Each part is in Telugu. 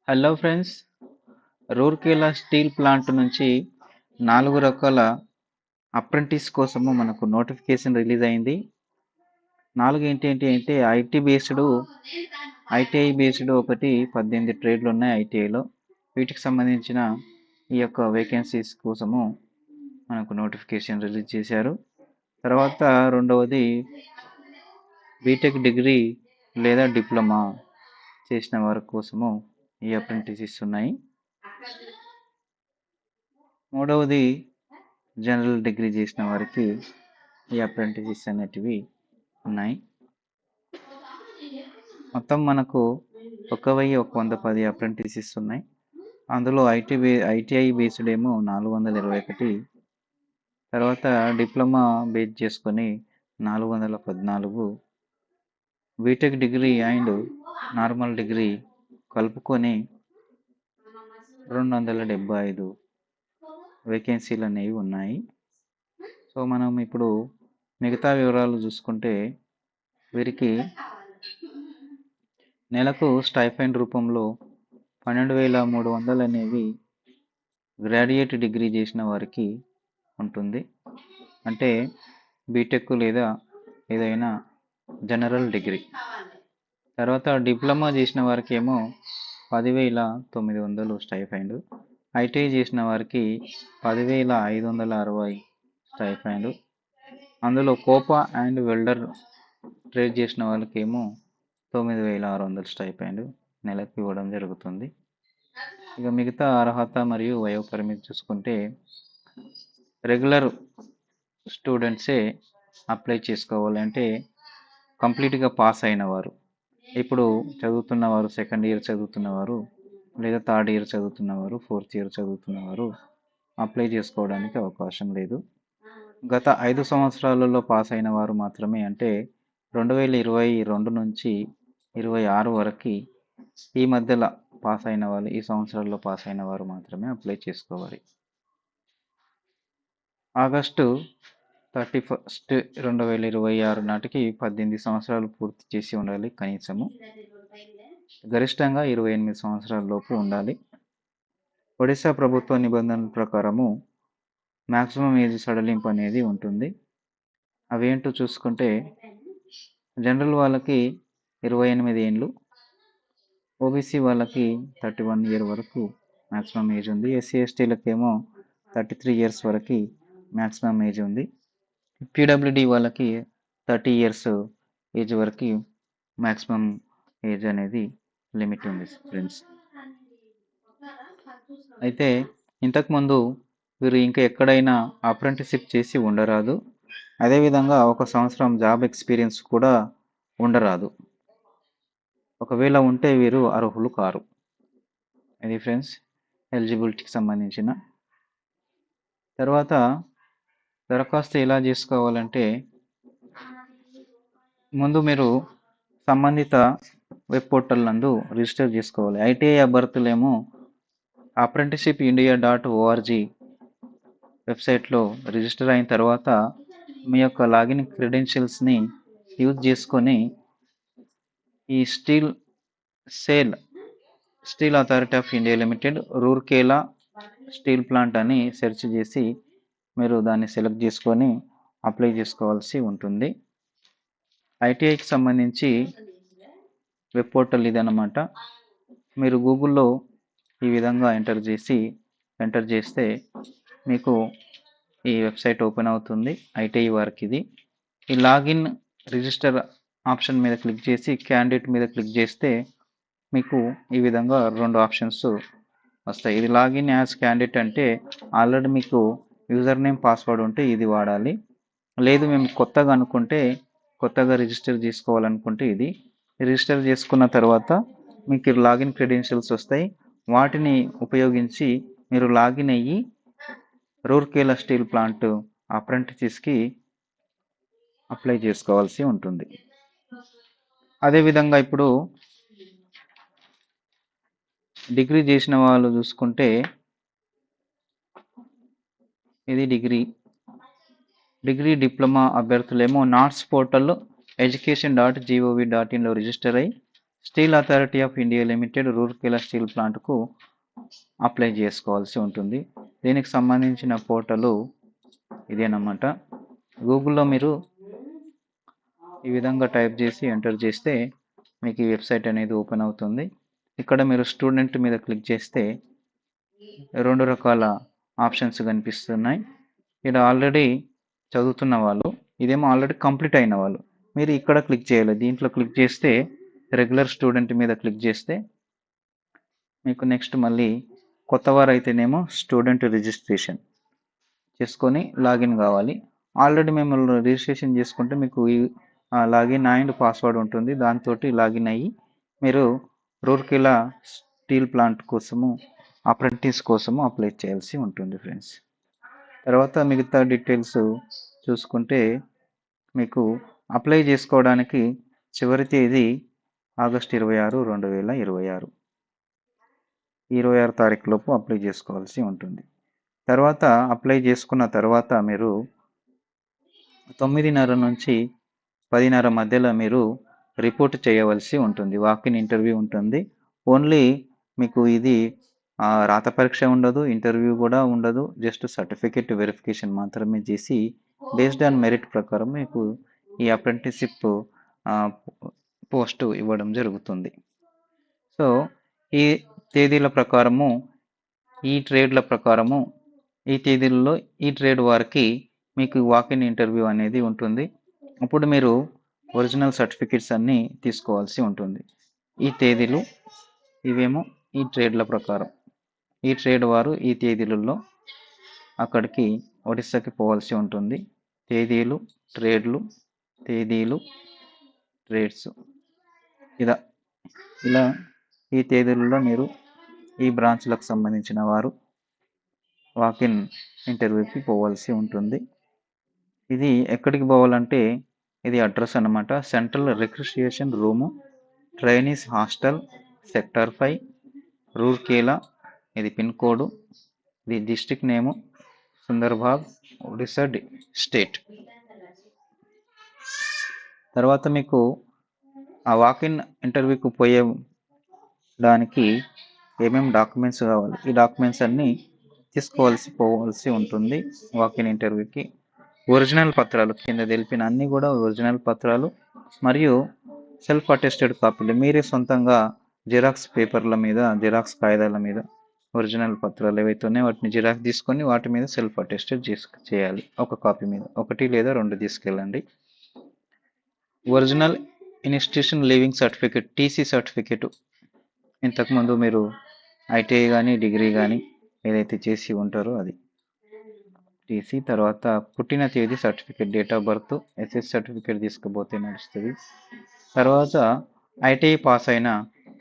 Hello friends, Rourkela steel plant నుంచి 4 రకాల అప్రెంటిస్ కోసము మనకు నోటిఫికేషన్ రిలీజ్ అయింది. 4 ఏంటి అంటే ఐటీఐ బేస్డ్ ఒకటి 18 ట్రేడ్లు ఉన్నాయి ఐటీఐలో. వీటికి సంబంధించిన ఈ యొక్క వేకెన్సీస్ కోసము మనకు నోటిఫికేషన్ రిలీజ్ చేశారు. తర్వాత రెండవది బీటెక్ డిగ్రీ లేదా డిప్లొమా చేసిన వారి కోసము ఈ అప్రెంటిసెస్ ఉన్నాయి. మూడవది జనరల్ డిగ్రీ చేసిన వారికి ఈ అప్రెంటిసెస్ అనేటివి ఉన్నాయి. మొత్తం మనకు 1,110 అప్రెంటిసెస్ ఉన్నాయి. అందులో ఐటీఐ బేస్డ్ ఏమో 421, తర్వాత డిప్లొమా బేస్ చేసుకొని 414, BTech degree and normal degree కలుపుకొని 275 వేకెన్సీలు అనేవి ఉన్నాయి. సో మనం ఇప్పుడు మిగతా వివరాలు చూసుకుంటే వీరికి నెలకు స్టైఫండ్ రూపంలో 12,300 అనేవి గ్రాడ్యుయేట్ డిగ్రీ చేసిన వారికి ఉంటుంది. అంటే బీటెక్ లేదా ఏదైనా జనరల్ డిగ్రీ. తర్వాత డిప్లొమా చేసిన వారికి ఏమో 10,900 స్టైఫండ్. ఐటీఐ చేసిన వారికి 10,560 స్టైఫండ్. అందులో కోపా అండ్ వెల్డర్ ట్రేడ్ చేసిన వాళ్ళకి ఏమో 9,600 స్టైఫండ్ నెలకు ఇవ్వడం జరుగుతుంది. ఇక మిగతా అర్హత మరియు వయో పరిమితి చూసుకుంటే రెగ్యులర్ స్టూడెంట్సే అప్లై చేసుకోవాలి. అంటే కంప్లీట్గా పాస్ అయిన వారు, ఇప్పుడు చదువుతున్నవారు, సెకండ్ ఇయర్ చదువుతున్నవారు లేదా థర్డ్ ఇయర్ చదువుతున్నవారు, ఫోర్త్ ఇయర్ చదువుతున్నవారు అప్లై చేసుకోవడానికి అవకాశం లేదు. గత 5 సంవత్సరాలలో పాస్ అయిన వారు మాత్రమే, అంటే 2022 నుంచి 26 వరకు ఈ మధ్యలో పాస్ అయిన వాళ్ళు, ఈ సంవత్సరాల్లో పాస్ అయిన వారు మాత్రమే అప్లై చేసుకోవాలి. ఆగస్టు 31, 2026 నాటికి 18 సంవత్సరాలు పూర్తి చేసి ఉండాలి కనీసము. గరిష్టంగా 28 సంవత్సరాల లోపు ఉండాలి. ఒడిశా ప్రభుత్వ నిబంధనల ప్రకారము మ్యాక్సిమం ఏజ్ సడలింపు అనేది ఉంటుంది. అవేంటో చూసుకుంటే జనరల్ వాళ్ళకి 28 ఏళ్ళు, ఓబీసీ వాళ్ళకి 31 ఇయర్ వరకు మ్యాక్సిమం ఏజ్ ఉంది. ఎస్సీ ఎస్టీలకు ఏమో 33 ఇయర్స్ వరకు మ్యాక్సిమం ఏజ్ ఉంది. పీడబ్ల్యూడి వాళ్ళకి 30 ఇయర్స్ ఏజ్ వరకు మ్యాక్సిమం ఏజ్ అనేది లిమిట్ ఉంది ఫ్రెండ్స్. అయితే ఇంతకుముందు వీరు ఇంకా ఎక్కడైనా అప్రెంటిస్షిప్ చేసి ఉండరాదు. అదేవిధంగా 1 సంవత్సరం జాబ్ ఎక్స్పీరియన్స్ కూడా ఉండరాదు. ఒకవేళ ఉంటే వీరు అర్హులు కారు. ఇది ఫ్రెండ్స్ ఎలిజిబిలిటీకి సంబంధించిన. తర్వాత దరఖాస్తు ఎలా చేసుకోవాలంటే ముందు మీరు సంబంధిత వెబ్ పోర్టల్ నందు రిజిస్టర్ చేసుకోవాలి. ఐటీఐ అభ్యర్థులేమో apprenticeshipindia.org వెబ్సైట్లో రిజిస్టర్ అయిన తర్వాత మీ యొక్క లాగిన్ క్రెడెన్షియల్స్ని యూజ్ చేసుకొని ఈ steel authority of India limited Rourkela steel plant అని సెర్చ్ చేసి మీరు దాన్ని సెలెక్ట్ చేసుకొని అప్లై చేసుకోవాల్సి ఉంటుంది. ఐటీఐకి సంబంధించి వెబ్ పోర్టల్ ఇదన్నమాట. మీరు గూగుల్లో ఈ విధంగా ఎంటర్ చేస్తే మీకు ఈ వెబ్సైట్ ఓపెన్ అవుతుంది. ఐటీఐ వారికి ఇది. ఈ లాగిన్ రిజిస్టర్ ఆప్షన్ మీద క్లిక్ చేసి క్యాండిడేట్ మీద క్లిక్ చేస్తే మీకు ఈ విధంగా 2 ఆప్షన్స్ వస్తాయి. ఇది లాగిన్ యాజ్ క్యాండిడేట్ అంటే ఆల్రెడీ మీకు యూజర్ నేమ్ పాస్వర్డ్ ఉంటే ఇది వాడాలి. లేదు మేము కొత్తగా రిజిస్టర్ చేసుకోవాలనుకుంటే ఇది రిజిస్టర్ చేసుకున్న తర్వాత మీకు లాగిన్ క్రెడెన్షియల్స్ వస్తాయి. వాటిని ఉపయోగించి మీరు లాగిన్ అయ్యి రూర్కేలా స్టీల్ ప్లాంట్ అప్రెంటిస్కి అప్లై చేసుకోవాల్సి ఉంటుంది. అదేవిధంగా ఇప్పుడు డిగ్రీ చేసిన వాళ్ళు చూసుకుంటే ఇది డిగ్రీ డిప్లొమా అభ్యర్థులేమో నాట్స్ పోర్టల్ education.gov.inలో రిజిస్టర్ అయ్యి steel authority of India limited Rourkela steel ప్లాంట్కు అప్లై చేసుకోవాల్సి ఉంటుంది. దీనికి సంబంధించిన పోర్టలు ఇదేనమాట. గూగుల్లో మీరు ఈ విధంగా టైప్ చేసి ఎంటర్ చేస్తే మీకు ఈ వెబ్సైట్ అనేది ఓపెన్ అవుతుంది. ఇక్కడ మీరు స్టూడెంట్ మీద క్లిక్ చేస్తే 2 రకాల ఆప్షన్స్ కనిపిస్తున్నాయి. ఇక్కడ ఆల్రెడీ చదువుతున్న వాళ్ళు, ఇదేమో ఆల్రెడీ కంప్లీట్ అయిన వాళ్ళు. మీరు ఇక్కడ క్లిక్ చేయాలి. దీంట్లో క్లిక్ చేస్తే రెగ్యులర్ స్టూడెంట్ మీద క్లిక్ చేస్తే మీకు నెక్స్ట్ మళ్ళీ కొత్తవారు అయితేనేమో స్టూడెంట్ రిజిస్ట్రేషన్ చేసుకొని లాగిన్ కావాలి. ఆల్రెడీ మేము రిజిస్ట్రేషన్ చేసుకుంటే మీకు ఈ లాగిన్ అండ్ పాస్వర్డ్ ఉంటుంది. దాంతో లాగిన్ అయ్యి మీరు రూర్కెలా స్టీల్ ప్లాంట్ కోసము అప్రెంటిస్ కోసము అప్లై చేయాల్సి ఉంటుంది ఫ్రెండ్స్. తర్వాత మిగతా డీటెయిల్స్ చూసుకుంటే మీకు అప్లై చేసుకోవడానికి చివరి తేదీ ఆగస్టు 26, 2026. 26 తారీఖు లోపు అప్లై చేసుకోవాల్సి ఉంటుంది. తర్వాత అప్లై చేసుకున్న తర్వాత మీరు 9:30 నుంచి 10:30 మధ్యలో మీరు రిపోర్ట్ చేయవలసి ఉంటుంది. వాకిన్ ఇంటర్వ్యూ ఉంటుంది. ఓన్లీ మీకు ఇది రాత పరీక్ష ఉండదు, ఇంటర్వ్యూ కూడా ఉండదు. జస్ట్ సర్టిఫికెట్ వెరిఫికేషన్ మాత్రమే చేసి బేస్డ్ ఆన్ మెరిట్ ప్రకారం మీకు ఈ అప్రెంటిస్షిప్ పోస్ట్ ఇవ్వడం జరుగుతుంది. సో ఈ తేదీల ప్రకారము ఈ ట్రేడ్ల ప్రకారము ఈ తేదీలలో ఈ ట్రేడ్ వారికి మీకు వాకిన్ ఇంటర్వ్యూ అనేది ఉంటుంది. అప్పుడు మీరు ఒరిజినల్ సర్టిఫికెట్స్ అన్నీ తీసుకోవాల్సి ఉంటుంది. ఈ తేదీలు ఇవేమో ఈ ట్రేడ్ల ప్రకారం. ఈ ట్రేడ్ వారు ఈ తేదీలలో అక్కడికి ఒడిస్సాకి పోవాల్సి ఉంటుంది. తేదీలు, ట్రేడ్లు, తేదీలు, ట్రేడ్స్ ఇలా ఈ తేదీలలో మీరు ఈ బ్రాంచ్లకు సంబంధించిన వారు వాకిన్ ఇంటర్వ్యూకి పోవాల్సి ఉంటుంది. ఇది ఎక్కడికి పోవాలంటే ఇది అడ్రస్ అన్నమాట. Central recreation room, trainees hostel, sector 5, Rourkela. ఇది పిన్ కోడ్. ఇది డిస్ట్రిక్ట్ నేము సుందర్బాగ్, ఒడిస్సా స్టేట్. తర్వాత మీకు ఆ వాకిన్ ఇంటర్వ్యూకి పోయేదానికి ఏమేమి డాక్యుమెంట్స్ కావాలి, ఈ డాక్యుమెంట్స్ అన్నీ పోవాల్సి ఉంటుంది. వాకిన్ ఇంటర్వ్యూకి ఒరిజినల్ పత్రాలు, కింద తెలిపిన అన్నీ కూడా ఒరిజినల్ పత్రాలు మరియు సెల్ఫ్ అటెస్టెడ్ కాపీలు. మీరే సొంతంగా జిరాక్స్ పేపర్ల మీద, జిరాక్స్ కాగితాల మీద ఒరిజినల్ పత్రాలు ఏవైతే ఉన్నాయో వాటిని జిరాక్స్ తీసుకొని వాటి మీద సెల్ఫ్ అటెస్టెడ్ చేయాలి. ఒక కాపీ మీద 1 లేదా 2 తీసుకెళ్ళండి. Original institution leaving certificate, TC certificate. ఇంతకుముందు మీరు ఐటీఐ కానీ డిగ్రీ కానీ ఏదైతే చేసి ఉంటారో అది టీసీ. తర్వాత పుట్టిన తేదీ certificate, date of birth, SS certificate తీసుకుపోతే నడుస్తుంది. తర్వాత ఐటీఐ పాస్ అయిన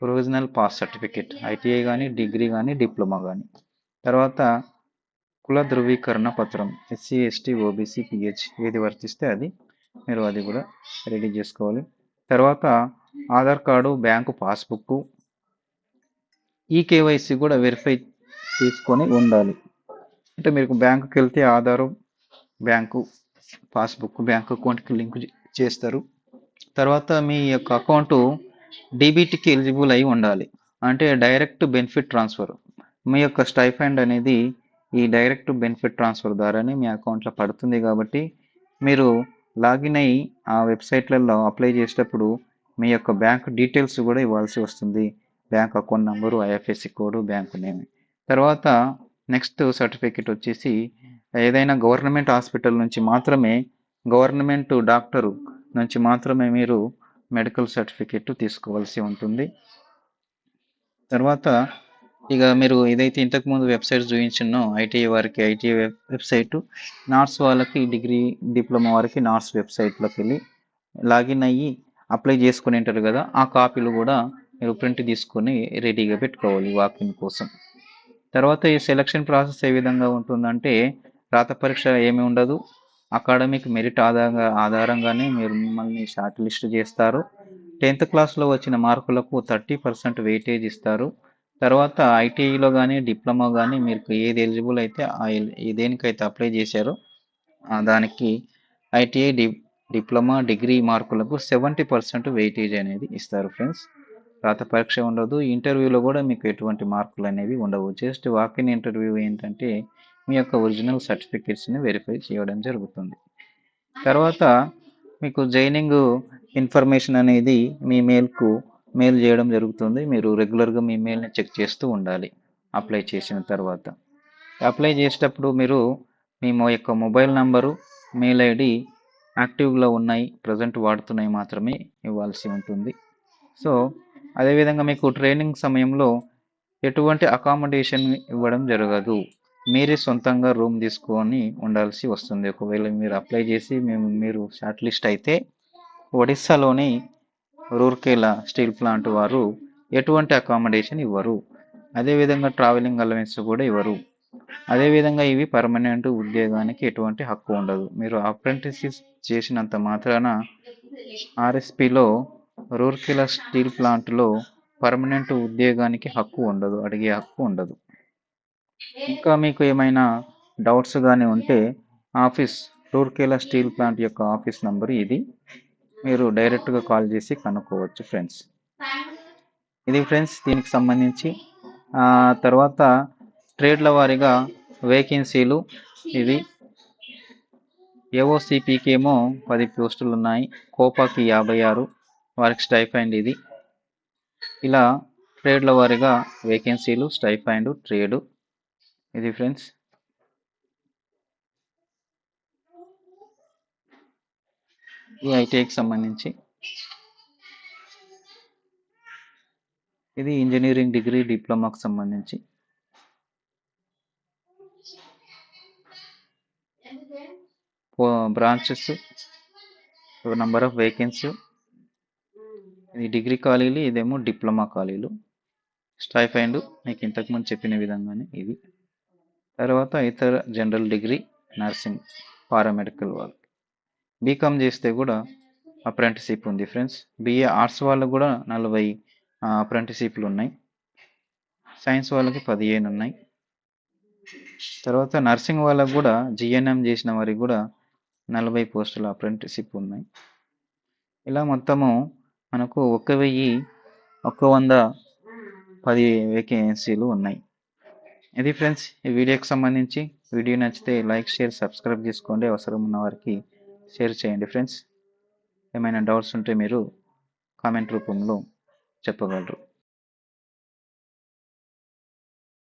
ప్రొవిజనల్ పాస్ సర్టిఫికేట్, ఐటీఐ కానీ డిగ్రీ కానీ డిప్లొమా కానీ. తర్వాత కుల ధృవీకరణ పత్రం, ఎస్సీ, ఎస్టీ, ఓబీసీ, పిహెచ్ ఏది వర్తిస్తే అది మీరు అది కూడా రెడీ చేసుకోవాలి. తర్వాత Aadhaar card, bank passbook, eKYC కూడా వెరిఫై తీసుకొని ఉండాలి. అంటే మీరు బ్యాంకుకి వెళ్తే ఆధారు, బ్యాంకు పాస్బుక్, బ్యాంక్ అకౌంట్కి లింక్ చేస్తారు. తర్వాత మీ యొక్క అకౌంట్ డీబీటీకి ఎలిజిబుల్ అయి ఉండాలి. అంటే డైరెక్ట్ బెనిఫిట్ ట్రాన్స్ఫర్. మీ యొక్క స్టైఫండ్ అనేది ఈ డైరెక్ట్ బెనిఫిట్ ట్రాన్స్ఫర్ ద్వారానే మీ అకౌంట్లో పడుతుంది. కాబట్టి మీరు లాగిన్ అయ్యి ఆ వెబ్సైట్లలో అప్లై చేసేటప్పుడు మీ యొక్క బ్యాంక్ డీటెయిల్స్ కూడా ఇవ్వాల్సి వస్తుంది. Bank account number, IFSC code, bank name. తర్వాత నెక్స్ట్ సర్టిఫికేట్ వచ్చేసి ఏదైనా గవర్నమెంట్ హాస్పిటల్ నుంచి మాత్రమే, గవర్నమెంట్ డాక్టరు నుంచి మాత్రమే మీరు మెడికల్ సర్టిఫికేట్ తీసుకోవాల్సి ఉంటుంది. తర్వాత ఇక మీరు ఏదైతే ఇంతకుముందు వెబ్సైట్ చూపించినో ఐటీఐ వారికి ఐటీఐ వెబ్సైట్, నార్స్ వాళ్ళకి డిగ్రీ డిప్లొమా వారికి నార్స్ వెబ్సైట్లోకి వెళ్ళి లాగిన్ అయ్యి అప్లై చేసుకుని ఉంటారు కదా, ఆ కాపీలు కూడా మీరు ప్రింట్ తీసుకొని రెడీగా పెట్టుకోవాలి వాకిన్ కోసం. తర్వాత ఈ సెలక్షన్ ప్రాసెస్ ఏ విధంగా ఉంటుందంటే రాత పరీక్ష ఏమీ ఉండదు. అకాడమిక్ మెరిట్ ఆధారంగానే మీరు మిమ్మల్ని షార్ట్ లిస్ట్ చేస్తారు. 10th క్లాస్లో వచ్చిన మార్కులకు 30% వెయిటేజ్ ఇస్తారు. తర్వాత ఐటీఐలో కానీ డిప్లొమా కానీ మీకు ఏది ఎలిజిబుల్ అయితే దేనికైతే అప్లై చేశారో దానికి ఐటీఐ డిప్లొమా డిగ్రీ మార్కులకు 70% వెయిటేజ్ అనేది ఇస్తారు ఫ్రెండ్స్. రాత పరీక్ష ఉండదు. ఇంటర్వ్యూలో కూడా మీకు ఎటువంటి మార్కులు అనేవి ఉండవు. జస్ట్ వాక్-ఇన్ ఇంటర్వ్యూ ఏంటంటే మీ యొక్క ఒరిజినల్ సర్టిఫికేట్స్ని వెరిఫై చేయడం జరుగుతుంది. తర్వాత మీకు జాయినింగ్ ఇన్ఫర్మేషన్ అనేది మీ మెయిల్కు మెయిల్ చేయడం జరుగుతుంది. మీరు రెగ్యులర్గా మీ మెయిల్ని చెక్ చేస్తూ ఉండాలి అప్లై చేసిన తర్వాత. అప్లై చేసేటప్పుడు మీరు మీ యొక్క మొబైల్ నంబరు, మెయిల్ ఐడి యాక్టివ్లో ఉన్నాయి, ప్రజెంట్ వాడుతున్నాయి మాత్రమే ఇవ్వాల్సి ఉంటుంది. సో అదేవిధంగా మీకు ట్రైనింగ్ సమయంలో ఎటువంటి అకామిడేషన్ ఇవ్వడం జరగదు. మీరే సొంతంగా రూమ్ తీసుకొని ఉండాల్సి వస్తుంది. ఒకవేళ మీరు అప్లై చేసి మీరు షార్ట్ లిస్ట్ అయితే ఒడిస్సాలోని రూర్కేలా స్టీల్ ప్లాంట్ వారు ఎటువంటి అకామిడేషన్ ఇవ్వరు. అదేవిధంగా ట్రావెలింగ్ అలవెన్స్ కూడా ఇవ్వరు. అదేవిధంగా ఇవి పర్మనెంట్ ఉద్యోగానికి ఎటువంటి హక్కు ఉండదు. మీరు అప్రెంటిస్షిప్ చేసినంత మాత్రాన ఆర్ఎస్పిలో రూర్కెలా స్టీల్ ప్లాంట్లో పర్మనెంట్ ఉద్యోగానికి హక్కు ఉండదు, అడిగే హక్కు ఉండదు. ఇంకా మీకు ఏమైనా డౌట్స్ కానీ ఉంటే రూర్కెలా స్టీల్ ప్లాంట్ యొక్క ఆఫీస్ నంబర్ ఇది. మీరు డైరెక్ట్గా కాల్ చేసి కనుక్కోవచ్చు ఫ్రెండ్స్. ఇది ఫ్రెండ్స్ దీనికి సంబంధించి. తర్వాత ట్రేడ్ల వారీగా వేకెన్సీలు ఇవి. ఏఓసిపికి ఏమో 10 పోస్టులు ఉన్నాయి. కోపాకి 56, వారికి స్టైఫండ్ ఇది. ఇలా ట్రేడ్ల వారీగా వేకెన్సీలు, స్టైఫండ్, ట్రేడు ఇది ఫ్రెండ్స్. ఈ ఐటీఐకి సంబంధించి ఇది ఇంజనీరింగ్ డిగ్రీ డిప్లొమాకు సంబంధించి. Branches, number of vacancy. ఇది డిగ్రీ ఖాళీలు, ఇదేమో డిప్లొమా ఖాళీలు. స్టైఫండ్ మీకు ఇంతకుముందు చెప్పిన విధంగానే ఇది. తర్వాత ఇతర జనరల్ డిగ్రీ, నర్సింగ్, పారామెడికల్ వాళ్ళకి. బీకామ్ చేస్తే కూడా అప్రెంటిస్షిప్ ఉంది ఫ్రెండ్స్. బిఏ ఆర్ట్స్ వాళ్ళకు కూడా 40 అప్రెంటిస్షిప్లు ఉన్నాయి. సైన్స్ వాళ్ళకి 15 ఉన్నాయి. తర్వాత నర్సింగ్ వాళ్ళకు కూడా జిఎన్ఎం చేసిన వారికి కూడా 40 పోస్టుల అప్రెంటిస్షిప్ ఉన్నాయి. ఇలా మొత్తము మనకు 1110 వేకెన్సీలు ఉన్నాయి. ఇది ఫ్రెండ్స్ ఈ వీడియోకి సంబంధించి. వీడియో నచ్చితే లైక్, షేర్, సబ్స్క్రైబ్ చేసుకోండి. అవసరం ఉన్న వారికి షేర్ చేయండి ఫ్రెండ్స్. ఏమైనా డౌట్స్ ఉంటే మీరు కామెంట్ రూపంలో చెప్పగలరు.